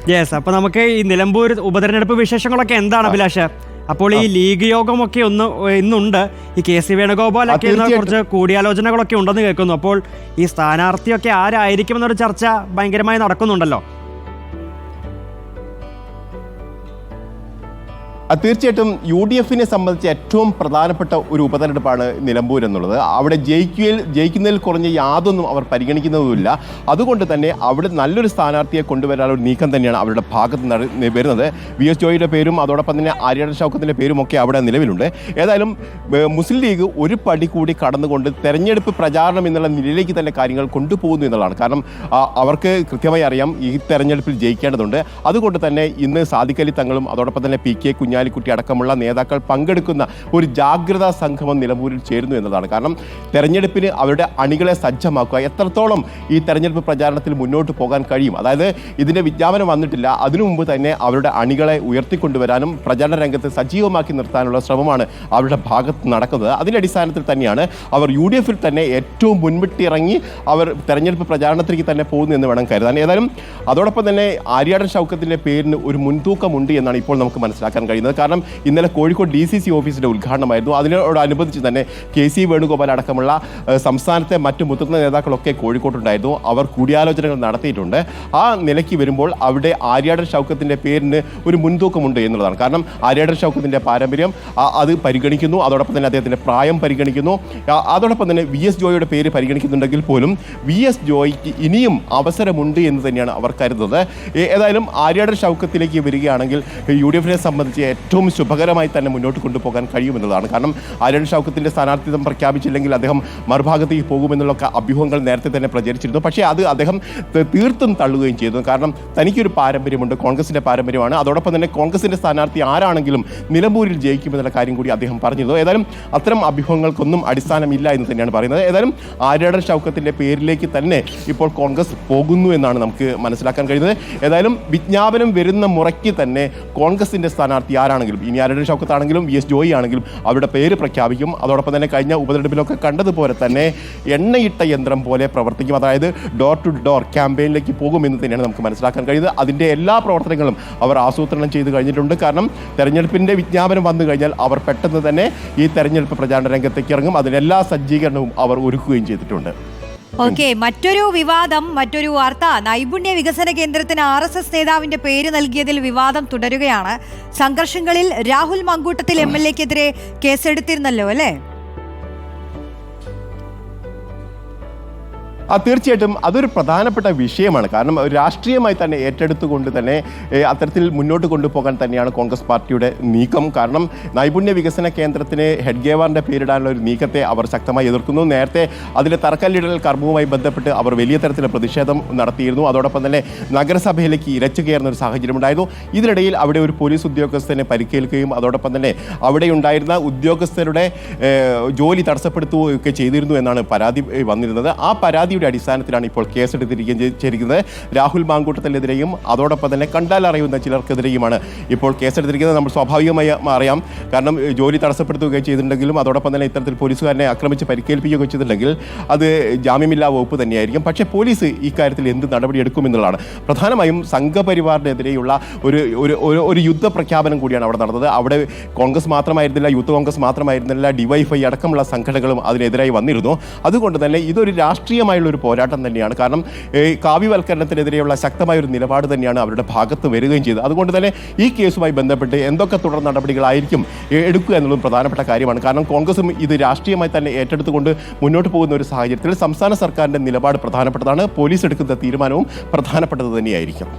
Yes, അപ്പൊ നമുക്ക് ഈ നിലമ്പൂർ ഉപതെരഞ്ഞെടുപ്പ് വിശേഷങ്ങളൊക്കെ എന്താണ് അഭിലാഷ്? അപ്പോൾ ഈ ലീഗ് യോഗമൊക്കെ ഇന്നുണ്ട്. ഈ KC വേണുഗോപാലൊക്കെ കുറച്ച് കൂടിയാലോചനകളൊക്കെ ഉണ്ടെന്ന് കേൾക്കുന്നു. അപ്പോൾ ഈ സ്ഥാനാർത്ഥിയൊക്കെ ആരായിരിക്കുമെന്നൊരു ചർച്ച ഭയങ്കരമായി നടക്കുന്നുണ്ടല്ലോ. തീർച്ചയായിട്ടും UDF സംബന്ധിച്ച് ഏറ്റവും പ്രധാനപ്പെട്ട ഒരു ഉപതെരഞ്ഞെടുപ്പാണ് നിലമ്പൂർ എന്നുള്ളത്. അവിടെ ജയിക്കുന്നതിൽ കുറഞ്ഞ യാതൊന്നും അവർ പരിഗണിക്കുന്നതുമില്ല. അതുകൊണ്ട് തന്നെ അവിടെ നല്ലൊരു സ്ഥാനാർത്ഥിയെ കൊണ്ടുവരാനുള്ള നീക്കം തന്നെയാണ് അവരുടെ ഭാഗത്ത് വരുന്നത്. VS ജോയിയുടെ പേരും അതോടൊപ്പം തന്നെ ആര്യാടൻ ഷൗക്കത്തിൻ്റെ പേരുമൊക്കെ അവിടെ നിലവിലുണ്ട്. ഏതായാലും മുസ്ലിം ലീഗ് ഒരു പടി കൂടി കടന്നുകൊണ്ട് തെരഞ്ഞെടുപ്പ് പ്രചാരണം എന്നുള്ള നിലയിലേക്ക് തന്നെ കാര്യങ്ങൾ കൊണ്ടുപോകുന്നു എന്നുള്ളതാണ്. കാരണം അവർക്ക് കൃത്യമായി അറിയാം ഈ തെരഞ്ഞെടുപ്പിൽ ജയിക്കേണ്ടതുണ്ട്. അതുകൊണ്ട് തന്നെ ഇന്ന് സാദിഖ് അലി തങ്ങളും അതോടൊപ്പം തന്നെ PK കുഞ്ഞാലിക്കുട്ടി അടക്കമുള്ള നേതാക്കൾ പങ്കെടുക്കുന്ന ഒരു ജാഗ്രതാ സംഗമം നിലമ്പൂരിൽ ചേരുന്നു എന്നതാണ്. കാരണം തെരഞ്ഞെടുപ്പിന് അവരുടെ അണികളെ സജ്ജമാക്കുക, എത്രത്തോളം ഈ തെരഞ്ഞെടുപ്പ് പ്രചാരണത്തിൽ മുന്നോട്ട് പോകാൻ കഴിയും, അതായത് ഇതിൻ്റെ വിജ്ഞാപനം വന്നിട്ടില്ല, അതിനു മുമ്പ് തന്നെ അവരുടെ അണികളെ ഉയർത്തിക്കൊണ്ടുവരാനും പ്രചാരണ രംഗത്ത് സജീവമാക്കി നിർത്താനുള്ള ശ്രമമാണ് അവരുടെ ഭാഗത്ത് നടക്കുന്നത്. അതിൻ്റെ അടിസ്ഥാനത്തിൽ തന്നെയാണ് അവർ UDF തന്നെ ഏറ്റവും മുൻപിട്ടിറങ്ങി അവർ തെരഞ്ഞെടുപ്പ് പ്രചാരണത്തിലേക്ക് തന്നെ പോകുന്നു എന്ന് വേണം കരുതാൻ. ഏതായാലും അതോടൊപ്പം തന്നെ ആര്യാടൻ ഷൗക്കത്തിൻ്റെ പേരിന് ഒരു മുൻതൂക്കമുണ്ട് എന്നാണ് ഇപ്പോൾ നമുക്ക് മനസ്സിലാക്കാൻ കഴിയുന്നത്. കാരണം ഇന്നലെ കോഴിക്കോട് DCC ഓഫീസിൻ്റെ ഉദ്ഘാടനമായിരുന്നു. അതിനോടനുബന്ധിച്ച് തന്നെ KC വേണുഗോപാൽ അടക്കമുള്ള സംസ്ഥാനത്തെ മറ്റു മുതിർന്ന നേതാക്കളൊക്കെ കോഴിക്കോട്ടുണ്ടായിരുന്നു. അവർ കൂടിയാലോചനകൾ നടത്തിയിട്ടുണ്ട്. ആ നിലയ്ക്ക് വരുമ്പോൾ അവിടെ ആര്യാടൻ ഷൗക്കത്തിൻ്റെ പേരിന് ഒരു മുൻതൂക്കമുണ്ട് എന്നുള്ളതാണ്. കാരണം ആര്യാടൻ ഷൗക്കത്തിൻ്റെ പാരമ്പര്യം അത് പരിഗണിക്കുന്നു, അതോടൊപ്പം തന്നെ അദ്ദേഹത്തിൻ്റെ പ്രായം പരിഗണിക്കുന്നു, അതോടൊപ്പം തന്നെ VS ജോയിയുടെ പേര് പരിഗണിക്കുന്നുണ്ടെങ്കിൽ പോലും VS ജോയിക്ക് ഇനിയും അവസരമുണ്ട് എന്ന് തന്നെയാണ് അവർ കരുതുന്നത്. ഏതായാലും ആര്യാടൻ ഷൗക്കത്തിലേക്ക് വരികയാണെങ്കിൽ UDF സംബന്ധിച്ച് ഏറ്റവും ശുഭകരമായി തന്നെ മുന്നോട്ട് കൊണ്ടുപോകാൻ കഴിയുമെന്നതാണ്. കാരണം ആര്യാടൻ ഷൗക്കത്തിൻ്റെ സ്ഥാനാർത്ഥിത്വം പ്രഖ്യാപിച്ചില്ലെങ്കിൽ അദ്ദേഹം മറുഭാഗത്തേക്ക് പോകുമെന്നുള്ള അഭ്യൂഹങ്ങൾ നേരത്തെ തന്നെ പ്രചരിച്ചിരുന്നു. പക്ഷേ അത് അദ്ദേഹം തീർത്തും തള്ളുകയും ചെയ്തു. കാരണം തനിക്കൊരു പാരമ്പര്യമുണ്ട്, കോൺഗ്രസിൻ്റെ പാരമ്പര്യമാണ്. അതോടൊപ്പം തന്നെ കോൺഗ്രസിൻ്റെ സ്ഥാനാർത്ഥി ആരാണെങ്കിലും നിലമ്പൂരിൽ ജയിക്കുമെന്നുള്ള കാര്യം കൂടി അദ്ദേഹം പറഞ്ഞിരുന്നു. ഏതായാലും അത്തരം അഭ്യൂഹങ്ങൾക്കൊന്നും അടിസ്ഥാനമില്ല എന്ന് തന്നെയാണ് പറയുന്നത്. ഏതായാലും ആര്യാടൻ ഷൗക്കത്തിൻ്റെ പേരിലേക്ക് തന്നെ ഇപ്പോൾ കോൺഗ്രസ് പോകുന്നു എന്നാണ് നമുക്ക് മനസ്സിലാക്കാൻ കഴിയുന്നത്. ഏതായാലും വിജ്ഞാപനം വരുന്ന മുറയ്ക്ക് തന്നെ കോൺഗ്രസിൻ്റെ സ്ഥാനാർത്ഥി ആരാണെങ്കിലും, ഇനി ആര്യാടൻ ഷൗക്കത്താണെങ്കിലും VS ജോയി ആണെങ്കിലും അവരുടെ പേര് പ്രഖ്യാപിക്കും. അതോടൊപ്പം തന്നെ കഴിഞ്ഞ ഉപതെരഞ്ഞെടുപ്പിലൊക്കെ കണ്ടതുപോലെ തന്നെ എണ്ണയിട്ട യന്ത്രം പോലെ പ്രവർത്തിക്കും. അതായത് ഡോർ ടു ഡോർ ക്യാമ്പയിനിലേക്ക് പോകുമെന്ന് തന്നെയാണ് നമുക്ക് മനസ്സിലാക്കാൻ കഴിയുന്നത്. അതിൻ്റെ എല്ലാ പ്രവർത്തനങ്ങളും അവർ ആസൂത്രണം ചെയ്ത് കഴിഞ്ഞിട്ടുണ്ട്. കാരണം തെരഞ്ഞെടുപ്പിൻ്റെ വിജ്ഞാപനം വന്നു കഴിഞ്ഞാൽ അവർ പെട്ടെന്ന് തന്നെ ഈ തെരഞ്ഞെടുപ്പ് പ്രചാരണ രംഗത്തേക്ക് ഇറങ്ങും. അതിനെല്ലാ സജ്ജീകരണവും അവർ ഒരുക്കുകയും ചെയ്തിട്ടുണ്ട്. ഓക്കെ, മറ്റൊരു വിവാദം, മറ്റൊരു വാർത്ത. നൈപുണ്യ വികസന കേന്ദ്രത്തിന് RSS നേതാവിന്റെ പേര് നൽകിയതിൽ വിവാദം തുടരുകയാണ്. സംഘർഷങ്ങളിൽ രാഹുൽ മങ്കൂട്ടത്തിൽ MLA-ക്കെതിരെ കേസെടുത്തിരുന്നല്ലോ അല്ലേ? തീർച്ചയായിട്ടും അതൊരു പ്രധാനപ്പെട്ട വിഷയമാണ്. കാരണം രാഷ്ട്രീയമായി തന്നെ ഏറ്റെടുത്തുകൊണ്ട് തന്നെ അത്തരത്തിൽ മുന്നോട്ട് കൊണ്ടുപോകാൻ തന്നെയാണ് കോൺഗ്രസ് പാർട്ടിയുടെ നീക്കം. കാരണം നൈപുണ്യ വികസന കേന്ദ്രത്തിന് ഹെഡ്ഗേവാറിൻ്റെ പേരിടാനുള്ള ഒരു നീക്കത്തെ അവർ ശക്തമായി എതിർക്കുന്നു. നേരത്തെ അതിലെ തറക്കല്ലിടൽ കർമ്മവുമായി ബന്ധപ്പെട്ട് അവർ വലിയ തരത്തിലുള്ള പ്രതിഷേധം നടത്തിയിരുന്നു. അതോടൊപ്പം തന്നെ നഗരസഭയിലേക്ക് ഇരച്ചു കയറുന്ന ഒരു സാഹചര്യം ഉണ്ടായിരുന്നു. ഇതിനിടയിൽ അവിടെ ഒരു പോലീസ് ഉദ്യോഗസ്ഥനെ പരിക്കേൽക്കുകയും അതോടൊപ്പം തന്നെ അവിടെ ഉണ്ടായിരുന്ന ഉദ്യോഗസ്ഥരുടെ ജോലി തടസ്സപ്പെടുത്തുകയൊക്കെ ചെയ്തിരുന്നു എന്നാണ് പരാതി വന്നിരുന്നത്. ആ പരാതി അടിസ്ഥാനത്തിലാണ് ഇപ്പോൾ കേസെടുത്തിരിക്കുന്നത്. രാഹുൽ മാങ്കൂട്ടത്തിനെതിരെയും അതോടൊപ്പം തന്നെ കണ്ടാൽ അറിയുന്ന ചിലർക്കെതിരെയുമാണ് ഇപ്പോൾ കേസെടുത്തിരിക്കുന്നത്. നമ്മൾ സ്വാഭാവികമായി അറിയാം. കാരണം ജോലി തടസ്സപ്പെടുത്തുകയും ചെയ്തിട്ടുണ്ടെങ്കിലും അതോടൊപ്പം തന്നെ ഇത്തരത്തിൽ പോലീസുകാരനെ ആക്രമിച്ച് പരിക്കേൽപ്പിക്കുകയൊക്കെ ചെയ്തിട്ടുണ്ടെങ്കിൽ അത് ജാമ്യമില്ലാ വകുപ്പ് തന്നെയായിരിക്കും. പക്ഷേ പോലീസ് ഇക്കാര്യത്തിൽ എന്ത് നടപടി എടുക്കുമെന്നുള്ളതാണ്. പ്രധാനമായും സംഘപരിവാറിനെതിരെയുള്ള ഒരു യുദ്ധ പ്രഖ്യാപനം കൂടിയാണ് അവിടെ നടന്നത്. അവിടെ കോൺഗ്രസ് മാത്രമായിരുന്നില്ല, യൂത്ത് കോൺഗ്രസ് മാത്രമായിരുന്നില്ല, DYFI അടക്കമുള്ള സംഘടനകളും അതിനെതിരായി വന്നിരുന്നു. അതുകൊണ്ട് തന്നെ ഇതൊരു രാഷ്ട്രീയമായുള്ള ഒരു പോരാട്ടം തന്നെയാണ്. കാരണം കാവ്യവൽക്കരണത്തിനെതിരെയുള്ള ശക്തമായ ഒരു നിലപാട് തന്നെയാണ് അവരുടെ ഭാഗത്ത് വരികയും ചെയ്തത്. അതുകൊണ്ട് തന്നെ ഈ കേസുമായി ബന്ധപ്പെട്ട് എന്തൊക്കെ തുടർ നടപടികളായിരിക്കും എടുക്കുക എന്നുള്ളതും പ്രധാനപ്പെട്ട കാര്യമാണ്. കാരണം കോൺഗ്രസും ഇത് രാഷ്ട്രീയമായി തന്നെ ഏറ്റെടുത്തുകൊണ്ട് മുന്നോട്ട് പോകുന്ന ഒരു സാഹചര്യത്തിൽ സംസ്ഥാന സർക്കാരിൻ്റെ നിലപാട് പ്രധാനപ്പെട്ടതാണ്. പോലീസ് എടുക്കുന്ന തീരുമാനവും പ്രധാനപ്പെട്ടത് തന്നെയായിരിക്കും.